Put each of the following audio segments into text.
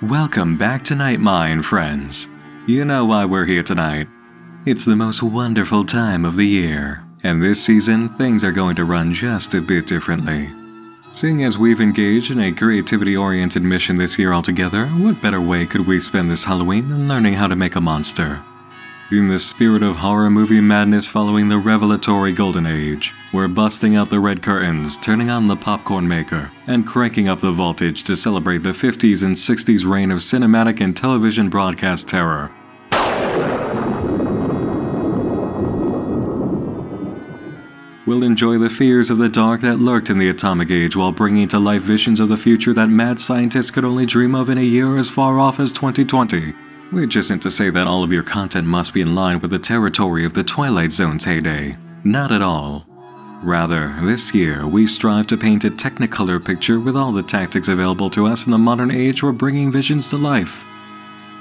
Welcome back to Night Mine, friends. You know why we're here tonight. It's the most wonderful time of the year, and this season things are going to run just a bit differently. Seeing as we've engaged in a creativity-oriented mission this year altogether, what better way could we spend this Halloween than learning how to make a monster? In the spirit of horror movie madness following the revelatory golden age, we're busting out the red curtains, turning on the popcorn maker, and cranking up the voltage to celebrate the 50s and 60s reign of cinematic and television broadcast terror. We'll enjoy the fears of the dark that lurked in the atomic age while bringing to life visions of the future that mad scientists could only dream of in a year as far off as 2020. Which isn't to say that all of your content must be in line with the territory of the Twilight Zone's heyday. Not at all. Rather, this year we strive to paint a technicolor picture with all the tactics available to us in the modern age we're bringing visions to life.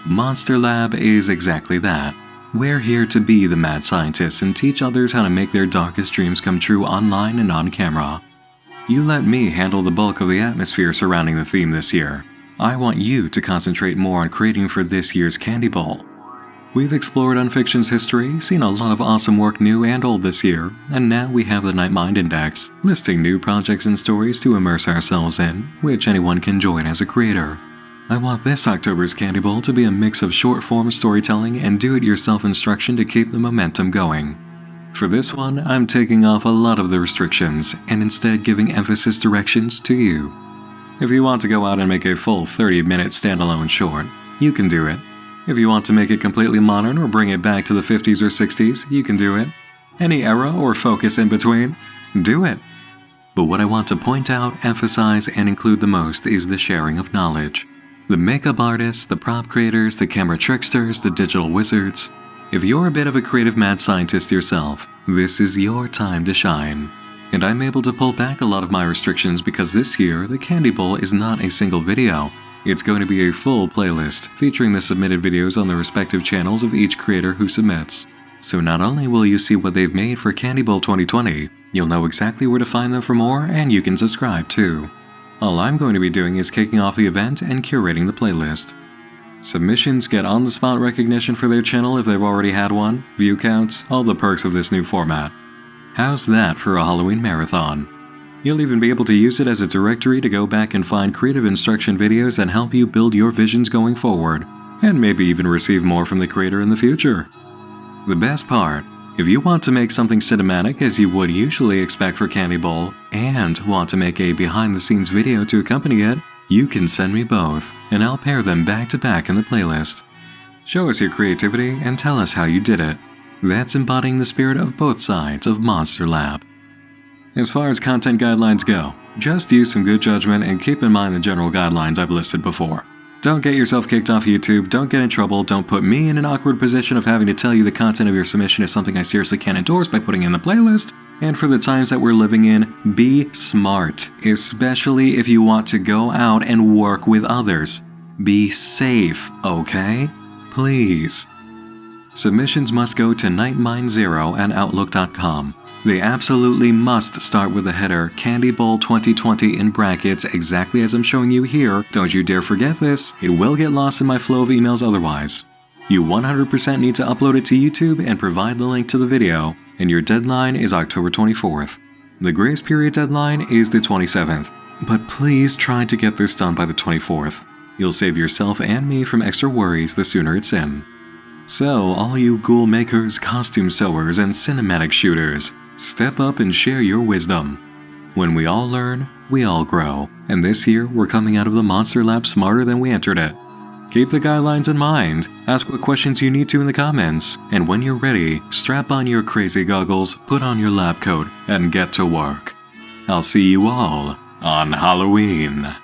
Monster Lab is exactly that. We're here to be the mad scientists and teach others how to make their darkest dreams come true online and on camera. You let me handle the bulk of the atmosphere surrounding the theme this year. I want you to concentrate more on creating for this year's Candy Bowl. We've explored UNFICTION's history, seen a lot of awesome work new and old this year, and now we have the Night Mind Index, listing new projects and stories to immerse ourselves in, which anyone can join as a creator. I want this October's Candy Bowl to be a mix of short-form storytelling and do-it-yourself instruction to keep the momentum going. For this one, I'm taking off a lot of the restrictions, and instead giving emphasis directions to you. If you want to go out and make a full 30-minute standalone short, you can do it. If you want to make it completely modern or bring it back to the 50s or 60s, you can do it. Any era or focus in between, do it. But what I want to point out, emphasize, and include the most is the sharing of knowledge. The makeup artists, the prop creators, the camera tricksters, the digital wizards. If you're a bit of a creative mad scientist yourself, this is your time to shine. And I'm able to pull back a lot of my restrictions because this year, the Candy Bowl is not a single video. It's going to be a full playlist featuring the submitted videos on the respective channels of each creator who submits. So not only will you see what they've made for Candy Bowl 2020, you'll know exactly where to find them for more, and you can subscribe too. All I'm going to be doing is kicking off the event and curating the playlist. Submissions get on-the-spot recognition for their channel if they've already had one, view counts, all the perks of this new format. How's that for a Halloween marathon? You'll even be able to use it as a directory to go back and find creative instruction videos that help you build your visions going forward, and maybe even receive more from the creator in the future. The best part, if you want to make something cinematic as you would usually expect for Candy Bowl, and want to make a behind-the-scenes video to accompany it, you can send me both, and I'll pair them back to back in the playlist. Show us your creativity and tell us how you did it. That's embodying the spirit of both sides of Monster Lab. As far as content guidelines go, just use some good judgment and keep in mind the general guidelines I've listed before. Don't get yourself kicked off YouTube, don't get in trouble, don't put me in an awkward position of having to tell you the content of your submission is something I seriously can't endorse by putting in the playlist. And for the times that we're living in, be smart, especially if you want to go out and work with others. Be safe, okay? Please. Submissions must go to nightmine0@outlook.com. They absolutely must start with the header Candy Bowl 2020 in brackets exactly as I'm showing you here. Don't you dare forget this. It will get lost in my flow of emails otherwise. You 100% need to upload it to YouTube and provide the link to the video, and your deadline is October 24th. The grace period deadline is the 27th, but please try to get this done by the 24th. You'll save yourself and me from extra worries the sooner it's in. So, all you ghoul makers, costume sewers, and cinematic shooters, step up and share your wisdom. When we all learn, we all grow, and this year we're coming out of the Monster Lab smarter than we entered it. Keep the guidelines in mind, ask what questions you need to in the comments, and when you're ready, strap on your crazy goggles, put on your lab coat, and get to work. I'll see you all on Halloween.